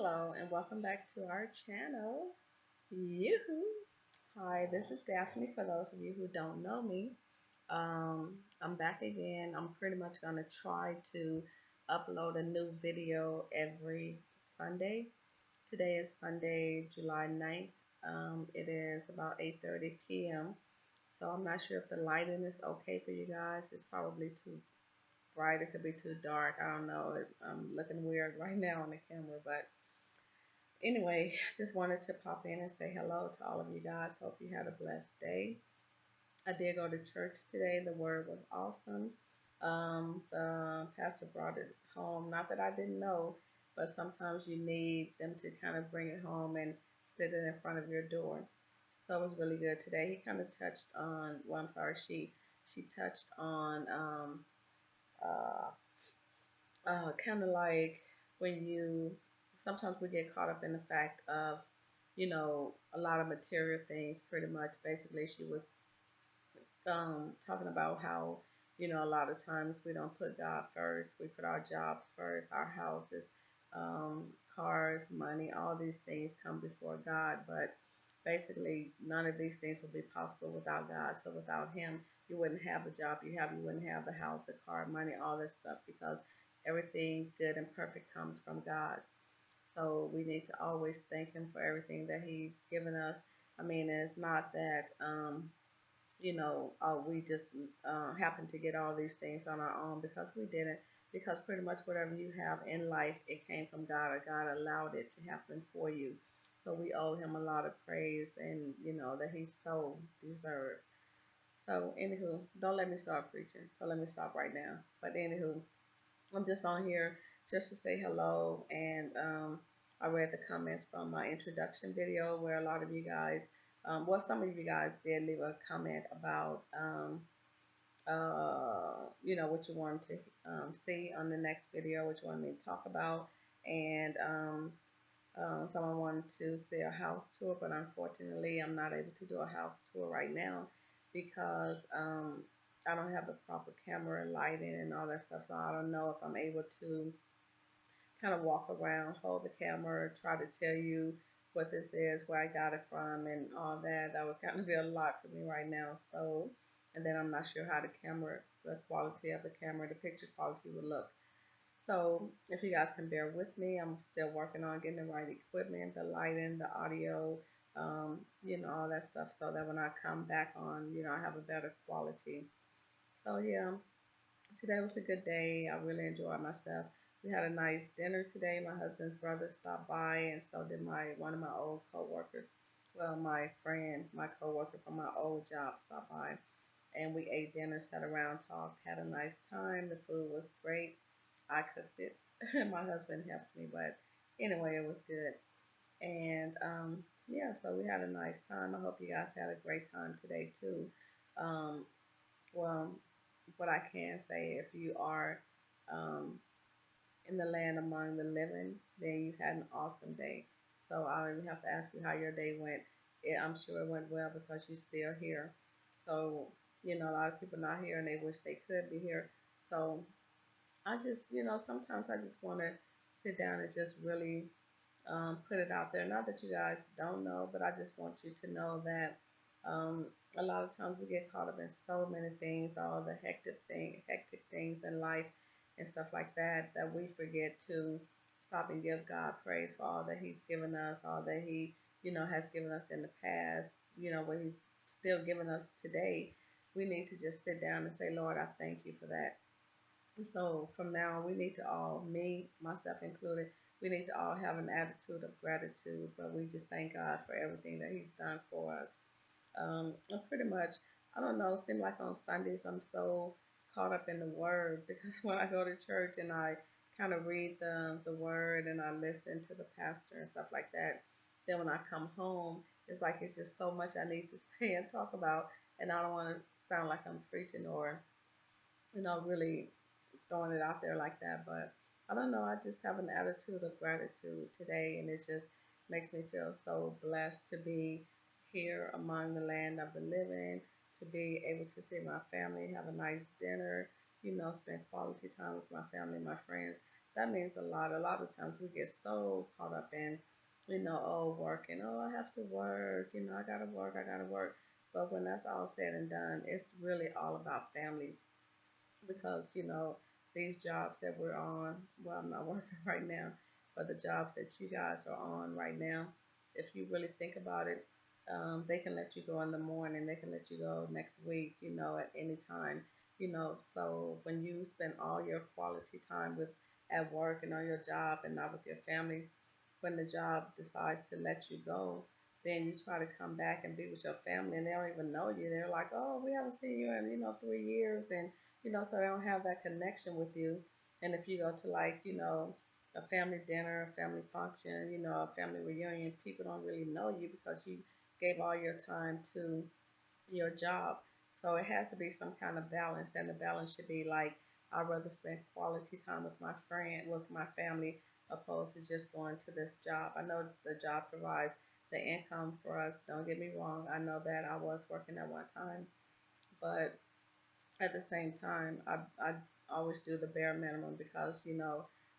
Hello and welcome back to our channel. Yoo-hoo! Hi, this is Daphne for those of you who don't know me. I'm back again. I'm pretty much going to try to upload a new video every Sunday. Today is Sunday, July 9th. It is about 8:30 p.m. So I'm not sure if the lighting is okay for you guys. It's probably too bright. It could be too dark. I don't know. I'm looking weird right now on the camera, but anyway, just wanted to pop in and say hello to all of you guys. Hope you had a blessed day. I did go to church today. The word was awesome. The pastor brought it home. Not that I didn't know, but sometimes you need them to kind of bring it home and sit it in front of your door. So it was really good today. He kind of touched on, well, I'm sorry, she touched on uh, kind of like when you sometimes we get caught up in the fact of a lot of material things. Pretty much basically she was talking about how a lot of times we don't put God first. We put our jobs first, our houses, cars, money, all these things come before God. But basically none of these things would be possible without God. So without him, you wouldn't have the job you wouldn't have the house, the car, money, all this stuff, because everything good and perfect comes from God. So we need to always thank him for everything that he's given us. I mean, it's not that we just happen to get all these things on our own, because we didn't. Because pretty much whatever you have in life, it came from God, or God allowed it to happen for you. So we owe him a lot of praise, and that he's so deserved. So anywho, don't let me start preaching. So let me stop right now. But anywho, I'm just on here just to say hello, and I read the comments from my introduction video where a lot of you guys, some of you guys did leave a comment about, what you wanted to see on the next video, what you wanted me to talk about, and someone wanted to see a house tour, but unfortunately, I'm not able to do a house tour right now because I don't have the proper camera lighting and all that stuff. So I don't know if I'm able to kind of walk around, hold the camera, try to tell you what this is, where I got it from, and all that. That would kind of be a lot for me right now. So, and then I'm not sure how the quality of the camera, the picture quality would look. So if you guys can bear with me, I'm still working on getting the right equipment, the lighting, the audio, all that stuff, so that when I come back on, I have a better quality. So yeah, today was a good day. I really enjoyed myself. We had a nice dinner today. My husband's brother stopped by, and so did one of my old coworkers. Well, my friend, my coworker from my old job stopped by, and we ate dinner, sat around, talked, had a nice time. The food was great. I cooked it. My husband helped me, but anyway, it was good. And yeah, so we had a nice time. I hope you guys had a great time today too. Um, well, what I can say, if you are um, in the land among the living, then you had an awesome day. So I don't even have to ask you how your day went. I'm sure it went well because you're still here. So, a lot of people not here and they wish they could be here. So I just, sometimes I just want to sit down and just really put it out there. Not that you guys don't know, but I just want you to know that um, a lot of times we get caught up in so many things, all the hectic things in life and stuff like that, that we forget to stop and give God praise for all that He's given us, all that He, has given us in the past, what He's still giving us today. We need to just sit down and say, Lord, I thank you for that. So from now on, we need to all, me, myself included, we need to all have an attitude of gratitude. But we just thank God for everything that He's done for us. And pretty much, I don't know, it seems like on Sundays I'm so caught up in the Word, because when I go to church and I kind of read the Word and I listen to the pastor and stuff like that, then when I come home, it's like it's just so much I need to say and talk about, and I don't want to sound like I'm preaching or really throwing it out there like that. But I don't know, I just have an attitude of gratitude today, and it just makes me feel so blessed to be here among the land of the living, to be able to see my family, have a nice dinner, spend quality time with my family, my friends. that means a lot. A lot of times we get so caught up in, oh, working. Oh, I have to work. I gotta work. I gotta work. But when that's all said and done, it's really all about family because these jobs that we're on, well, I'm not working right now, but the jobs that you guys are on right now, if you really think about it, they can let you go in the morning, they can let you go next week, at any time. So when you spend all your quality time with at work and on your job and not with your family, when the job decides to let you go, then you try to come back and be with your family and they don't even know you. They're like, oh, we haven't seen you in 3 years, and so they don't have that connection with you. And if you go to, like, a family dinner, a family function, a family reunion, people don't really know you because you gave all your time to your job. So it has to be some kind of balance, and the balance should be like, I'd rather spend quality time with my friend, with my family, opposed to just going to this job. I know the job provides the income for us. Don't get me wrong. I know that I was working at one time, but at the same time, I always do the bare minimum because,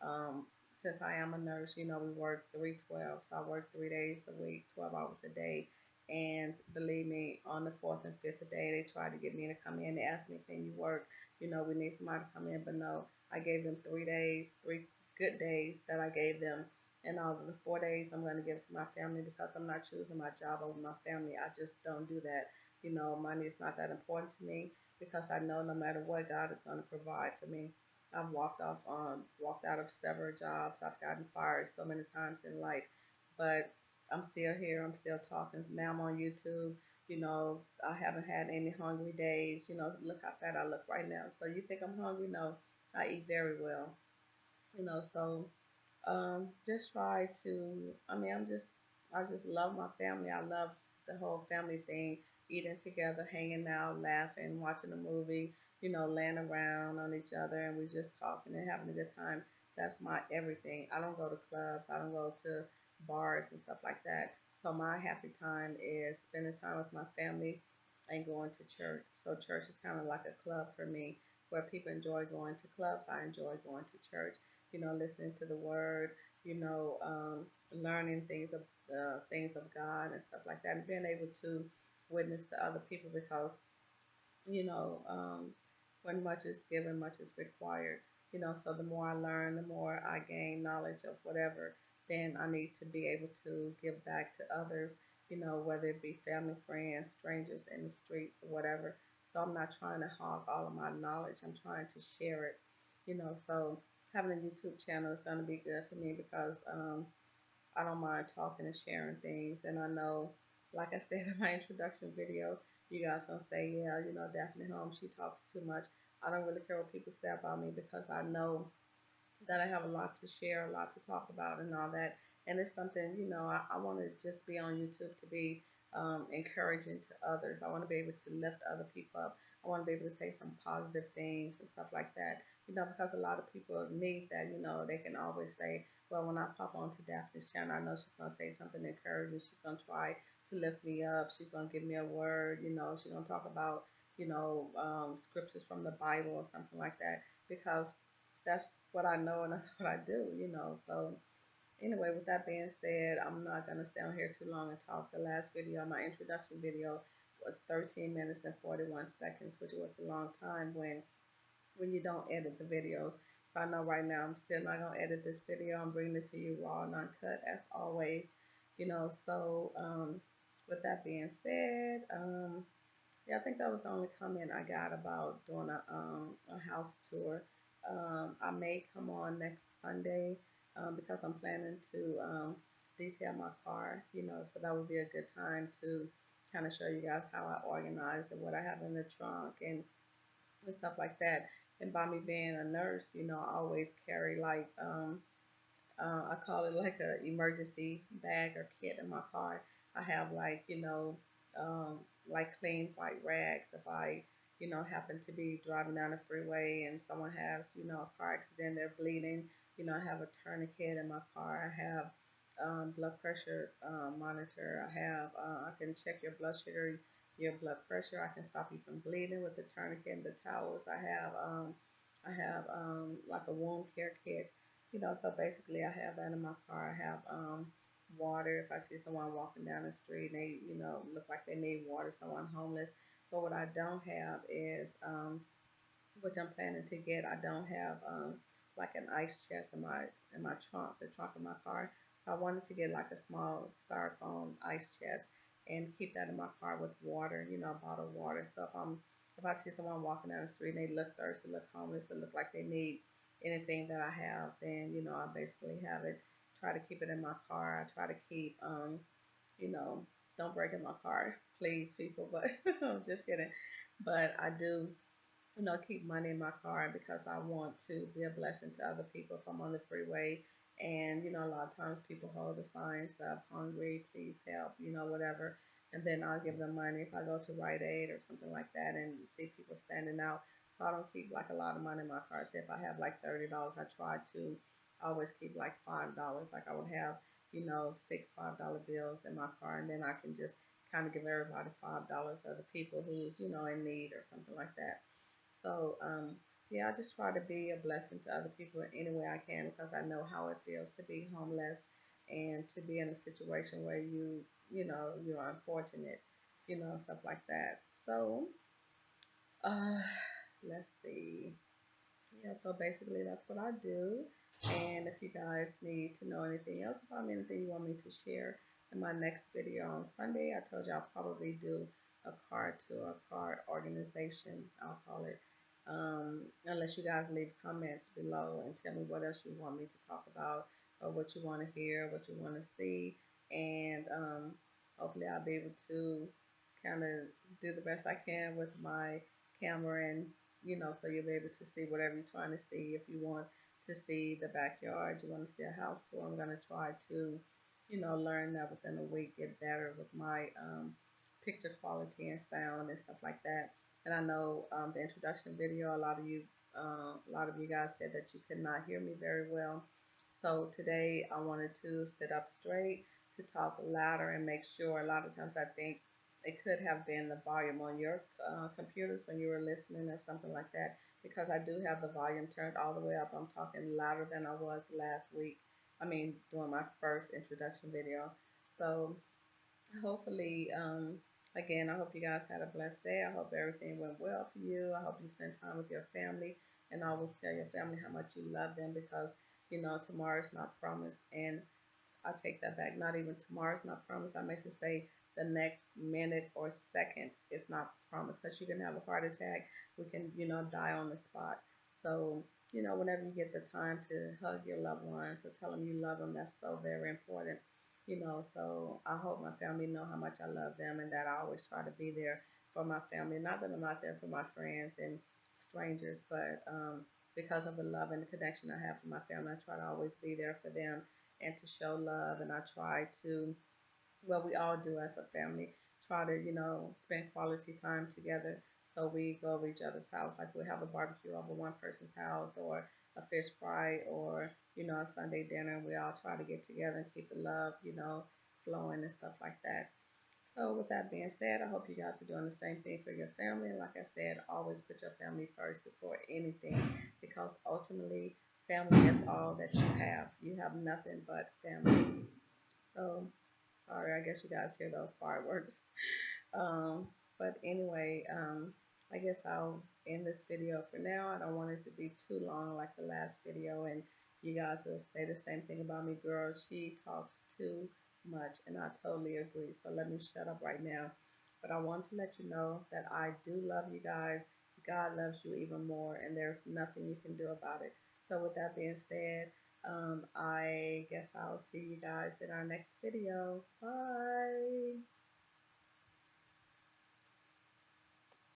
um, since I am a nurse, we work 312. So I work 3 days a week, 12 hours a day. And believe me, on the fourth and fifth day, they tried to get me to come in. They asked me, can you work? We need somebody to come in. But no, I gave them 3 days, 3 good days that I gave them. And out of the 4 days, I'm going to give it to my family because I'm not choosing my job over my family. I just don't do that. Money is not that important to me because I know no matter what, God is going to provide for me. I've walked out of several jobs. I've gotten fired so many times in life, but I'm still here. I'm still talking. Now I'm on YouTube. I haven't had any hungry days. Look how fat I look right now. So you think I'm hungry? No, I eat very well. So just try to. I just love my family. I love the whole family thing, eating together, hanging out, laughing, watching a movie, laying around on each other, and we just talking and having a good time. That's my everything. I don't go to clubs. I don't go to bars and stuff like that. So my happy time is spending time with my family and going to church. So church is kind of like a club for me, where people enjoy going to clubs. I enjoy going to church, listening to the word, learning things of God and stuff like that, and being able to witness to other people because you know, um, when much is given, much is required. So the more I learn, the more I gain knowledge of whatever, then I need to be able to give back to others, whether it be family, friends, strangers in the streets, or whatever. So I'm not trying to hog all of my knowledge. I'm trying to share it, so having a YouTube channel is going to be good for me because I don't mind talking and sharing things. And I know, like I said in my introduction video, you guys gonna say, yeah, Daphne Holmes, she talks too much. I don't really care what people say about me because I know that I have a lot to share, a lot to talk about, and all that. And it's something, I want to just be on YouTube to be encouraging to others. I want to be able to lift other people up. I want to be able to say some positive things and stuff like that, because a lot of people need that. They can always say, well, when I pop onto Daphne's channel, I know she's going to say something encouraging. She's going to try to lift me up. She's going to give me a word. She's going to talk about, scriptures from the Bible or something like that because that's what I know and that's what I do. So anyway, with that being said, I'm not gonna stay on here too long and talk. The last video, my introduction video, was 13 minutes and 41 seconds, which was a long time when you don't edit the videos. So I know right now I'm still not gonna edit this video. I'm bringing it to you raw and uncut as always. So with that being said, yeah, I think that was the only comment I got about doing a house tour. I may come on next Sunday because I'm planning to detail my car, so that would be a good time to kind of show you guys how I organize and what I have in the trunk and stuff like that. And by me being a nurse, I always carry like I call it like a emergency bag or kit in my car. I have like, like clean white rags if I, happen to be driving down the freeway and someone has, a car accident, they're bleeding. I have a tourniquet in my car. I have blood pressure monitor. I can check your blood sugar, your blood pressure. I can stop you from bleeding with the tourniquet and the towels. I have like a wound care kit. So basically I have that in my car. I have water if I see someone walking down the street and they, look like they need water, someone homeless. But what I don't have is which I'm planning to get. I don't have like an ice chest in my trunk, the trunk of my car. So I wanted to get like a small styrofoam ice chest and keep that in my car with water, bottled water. So if I see someone walking down the street and they look thirsty, look homeless, or look like they need anything that I have, then I basically have it. Try to keep it in my car. I try to keep you know, don't break in my car, please, people. But I'm just kidding. But I do keep money in my car because I want to be a blessing to other people. If I'm on the freeway and, a lot of times people hold the signs that I'm hungry, please help, whatever. And then I'll give them money if I go to Rite Aid or something like that and see people standing out. So I don't keep like a lot of money in my car. Say if I have like $30, I try to always keep like $5. Like I would have, six $5 bills in my car, and then I can just kind of give everybody $5 to the people who's, in need or something like that. So, yeah, I just try to be a blessing to other people in any way I can because I know how it feels to be homeless and to be in a situation where you're unfortunate, stuff like that. So, uh, let's see. Yeah, so basically that's what I do. And if you guys need to know anything else about me, anything you want me to share in my next video on Sunday, I told you I'll probably do a card to a card organization, I'll call it. Unless you guys leave comments below and tell me what else you want me to talk about or what you want to hear, what you want to see. And hopefully I'll be able to kind of do the best I can with my camera and so you'll be able to see whatever you're trying to see. If you want to see the backyard, you want to see a house tour, I'm going to try to, learn that within a week, get better with my picture quality and sound and stuff like that. And I know the introduction video, a lot of you guys said that you could not hear me very well. So today I wanted to sit up straight, to talk louder and make sure. A lot of times I think it could have been the volume on your computers when you were listening or something like that, because I do have the volume turned all the way up. I'm talking louder than I was last week. I mean, doing my first introduction video. So hopefully, again, I hope you guys had a blessed day. I hope everything went well for you. I hope you spend time with your family and always tell your family how much you love them because, tomorrow's not promised. And I take that back. Not even tomorrow's not promised. I meant to say the next minute or second is not promised because you can have a heart attack. We can, die on the spot. So, whenever you get the time to hug your loved ones or tell them you love them, that's so very important. So I hope my family know how much I love them and that I always try to be there for my family. Not that I'm not there for my friends and strangers, but because of the love and the connection I have for my family, I try to always be there for them and to show love. And I try to, well, we all do as a family, try to, spend quality time together. So we go over each other's house, like we have a barbecue over one person's house or a fish fry or, a Sunday dinner. We all try to get together and keep the love, flowing and stuff like that. So with that being said, I hope you guys are doing the same thing for your family. And like I said, always put your family first before anything because ultimately family is all that you have. You have nothing but family. So sorry, I guess you guys hear those fireworks. Um, but anyway, I guess I'll end this video for now. I don't want it to be too long like the last video, and you guys will say the same thing about me, girl. She talks too much, and I totally agree. So let me shut up right now. But I want to let you know that I do love you guys. God loves you even more, and there's nothing you can do about it. So with that being said, I guess I'll see you guys in our next video. Bye.